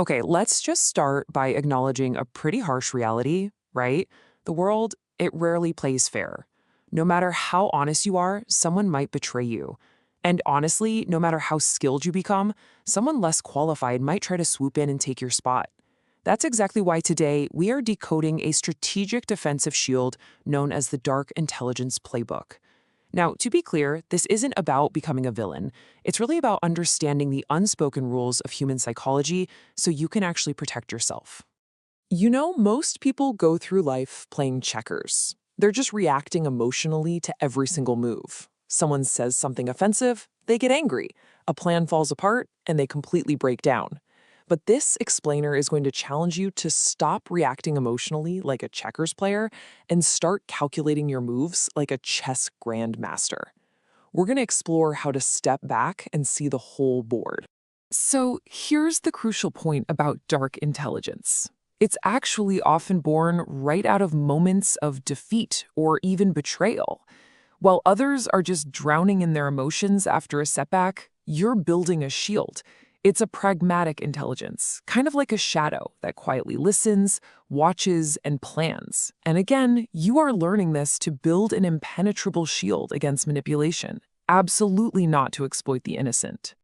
Okay, let's just start by acknowledging a pretty harsh reality, right? The world, it rarely plays fair. No matter how honest you are, someone might betray you. And honestly, no matter how skilled you become, someone less qualified might try to swoop in and take your spot. That's exactly why today we are decoding a strategic defensive shield known as the Dark Intelligence Playbook. Now, to be clear, this isn't about becoming a villain. It's really about understanding the unspoken rules of human psychology so you can actually protect yourself. You know, most people go through life playing checkers. They're just reacting emotionally to every single move. Someone says something offensive, they get angry. A plan falls apart, and they completely break down. But this explainer is going to challenge you to stop reacting emotionally like a checkers player and start calculating your moves like a chess grandmaster. We're going to explore how to step back and see the whole board. So here's the crucial point about dark intelligence. It's actually often born right out of moments of defeat or even betrayal. While others are just drowning in their emotions after a setback, you're building a shield. It's a pragmatic intelligence, kind of like a shadow that quietly listens, watches, and plans. And again, you are learning this to build an impenetrable shield against manipulation, absolutely not to exploit the innocent.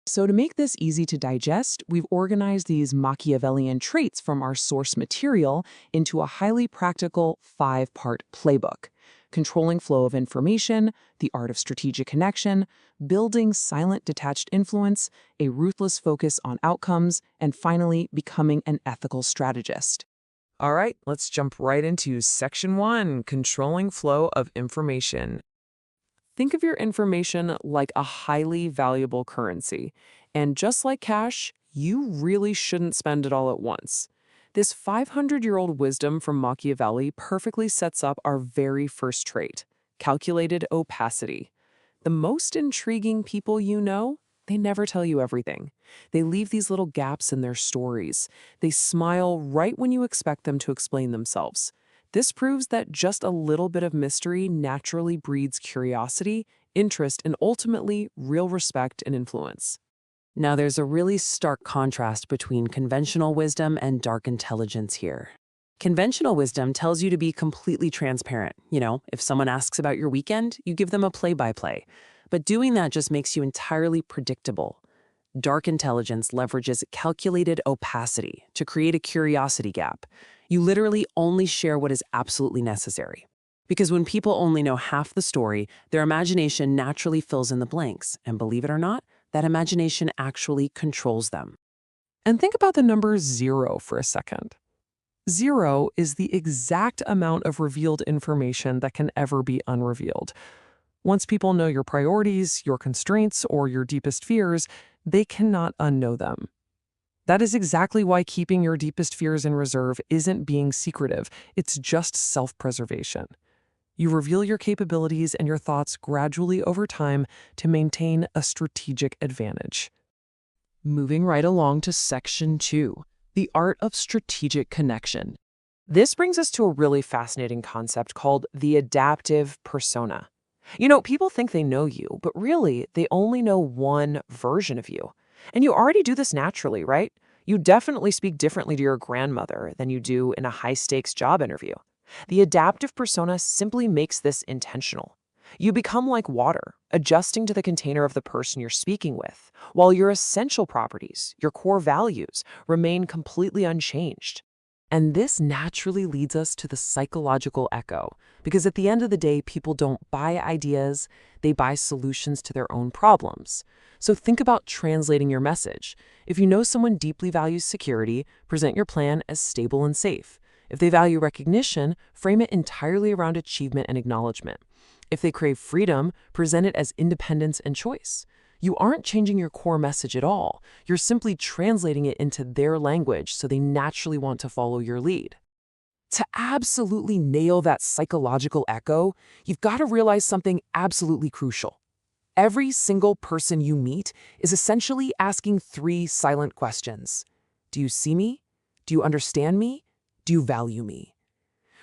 So to make this easy to digest, we've organized these Machiavellian traits from our source material into a highly practical 5-part playbook: controlling flow of information, the art of strategic connection, building silent detached influence, a ruthless focus on outcomes, and finally, becoming an ethical strategist. All right, let's jump right into Section 1, controlling flow of information. Think of your information like a highly valuable currency. And just like cash, you really shouldn't spend it all at once. This 500-year-old wisdom from Machiavelli perfectly sets up our very first trait: calculated opacity. The most intriguing people you know, they never tell you everything. They leave these little gaps in their stories. They smile right when you expect them to explain themselves. This proves that just a little bit of mystery naturally breeds curiosity, interest, and ultimately real respect and influence. Now, there's a really stark contrast between conventional wisdom and dark intelligence here. Conventional wisdom tells you to be completely transparent. If someone asks about your weekend, you give them a play-by-play. But doing that just makes you entirely predictable. Dark intelligence leverages calculated opacity to create a curiosity gap. You literally only share what is absolutely necessary. Because when people only know half the story, their imagination naturally fills in the blanks. And believe it or not, that imagination actually controls them. And think about the number 0 for a second. 0 is the exact amount of revealed information that can ever be unrevealed. Once people know your priorities, your constraints, or your deepest fears, they cannot unknow them. That is exactly why keeping your deepest fears in reserve isn't being secretive, it's just self-preservation. You reveal your capabilities and your thoughts gradually over time to maintain a strategic advantage. Moving right along to Section 2, the art of strategic connection. This brings us to a really fascinating concept called the adaptive persona. People think they know you, but really, they only know one version of you. And you already do this naturally, right? You definitely speak differently to your grandmother than you do in a high-stakes job interview. The adaptive persona simply makes this intentional. You become like water, adjusting to the container of the person you're speaking with, while your essential properties, your core values, remain completely unchanged. And this naturally leads us to the psychological echo, because at the end of the day, people don't buy ideas, they buy solutions to their own problems. So think about translating your message. If you know someone deeply values security, present your plan as stable and safe. If they value recognition, frame it entirely around achievement and acknowledgement. If they crave freedom, present it as independence and choice. You aren't changing your core message at all. You're simply translating it into their language so they naturally want to follow your lead. To absolutely nail that psychological echo, you've got to realize something absolutely crucial. Every single person you meet is essentially asking 3 silent questions. Do you see me? Do you understand me? Do you value me?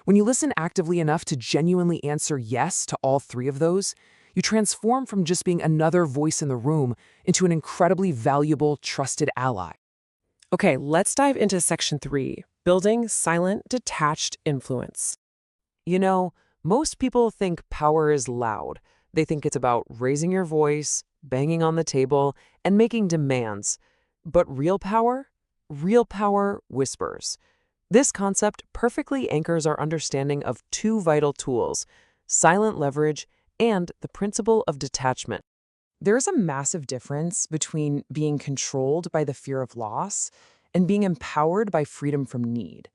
When you listen actively enough to genuinely answer yes to all 3 of those, you transform from just being another voice in the room into an incredibly valuable, trusted ally. Okay, let's dive into section 3, building silent, detached influence. You know, most people think power is loud. They think it's about raising your voice, banging on the table, and making demands. But real power? Real power whispers. This concept perfectly anchors our understanding of two vital tools: silent leverage and the principle of detachment. There's a massive difference between being controlled by the fear of loss and being empowered by freedom from need.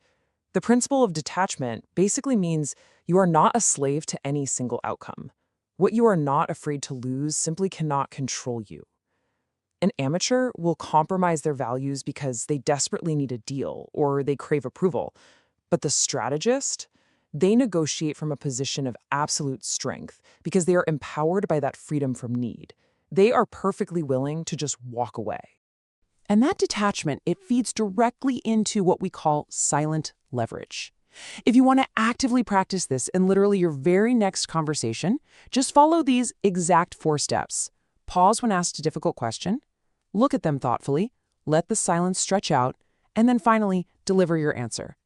The principle of detachment basically means you are not a slave to any single outcome. What you are not afraid to lose simply cannot control you. An amateur will compromise their values because they desperately need a deal or they crave approval. But the strategist, they negotiate from a position of absolute strength because they are empowered by that freedom from need. They are perfectly willing to just walk away. And that detachment, it feeds directly into what we call silent leverage. If you want to actively practice this in literally your very next conversation, just follow these exact 4 steps. Pause when asked a difficult question, look at them thoughtfully, let the silence stretch out, and then finally, deliver your answer.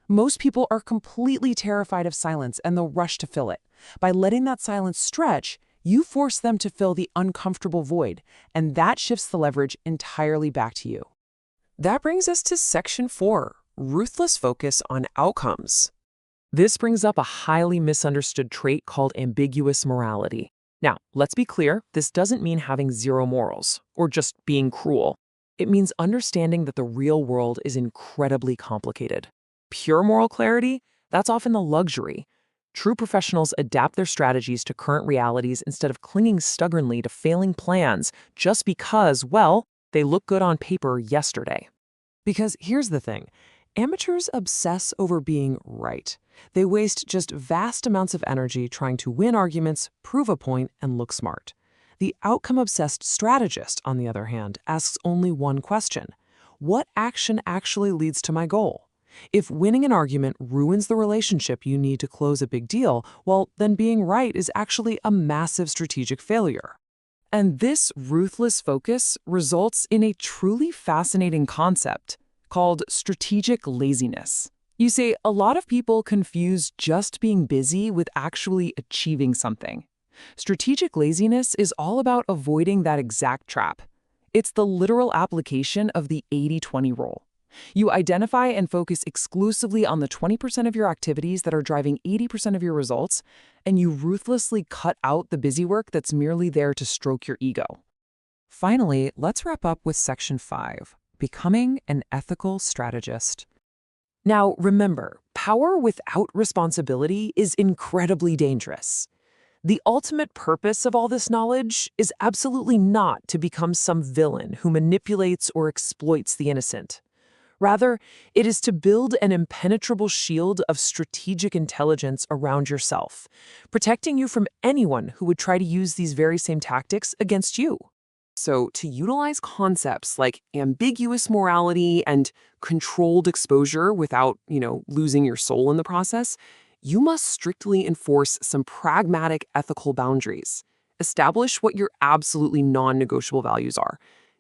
Most people are completely terrified of silence and they'll rush to fill it. By letting that silence stretch, you force them to fill the uncomfortable void, and that shifts the leverage entirely back to you. That brings us to section 4, ruthless focus on outcomes. This brings up a highly misunderstood trait called ambiguous morality. Now, let's be clear, this doesn't mean having zero morals or just being cruel. It means understanding that the real world is incredibly complicated. Pure moral clarity, that's often the luxury. True professionals adapt their strategies to current realities instead of clinging stubbornly to failing plans just because, well, they look good on paper yesterday. Because here's the thing, amateurs obsess over being right. They waste just vast amounts of energy trying to win arguments, prove a point, and look smart. The outcome-obsessed strategist, on the other hand, asks only one question: what action actually leads to my goal? If winning an argument ruins the relationship you need to close a big deal, well, then being right is actually a massive strategic failure. And this ruthless focus results in a truly fascinating concept called strategic laziness. You see, a lot of people confuse just being busy with actually achieving something. Strategic laziness is all about avoiding that exact trap. It's the literal application of the 80-20 rule. You identify and focus exclusively on the 20% of your activities that are driving 80% of your results, and you ruthlessly cut out the busy work that's merely there to stroke your ego. Finally, let's wrap up with section 5, becoming an ethical strategist. Now, remember, power without responsibility is incredibly dangerous. The ultimate purpose of all this knowledge is absolutely not to become some villain who manipulates or exploits the innocent. Rather, it is to build an impenetrable shield of strategic intelligence around yourself, protecting you from anyone who would try to use these very same tactics against you. So, to utilize concepts like ambiguous morality and controlled exposure without, losing your soul in the process, you must strictly enforce some pragmatic ethical boundaries. Establish what your absolutely non-negotiable values are.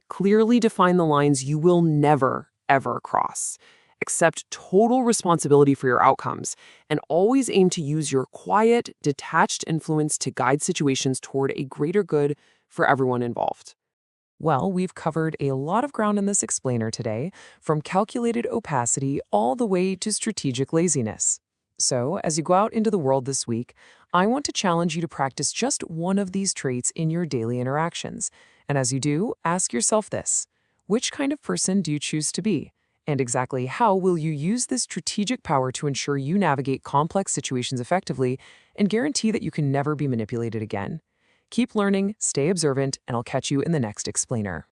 Clearly define the lines you will never, ever cross. Accept total responsibility for your outcomes, and always aim to use your quiet, detached influence to guide situations toward a greater good for everyone involved. Well, we've covered a lot of ground in this explainer today, from calculated opacity all the way to strategic laziness. So, as you go out into the world this week, I want to challenge you to practice just one of these traits in your daily interactions. And as you do, ask yourself this: which kind of person do you choose to be? And exactly how will you use this strategic power to ensure you navigate complex situations effectively and guarantee that you can never be manipulated again? Keep learning, stay observant, and I'll catch you in the next explainer.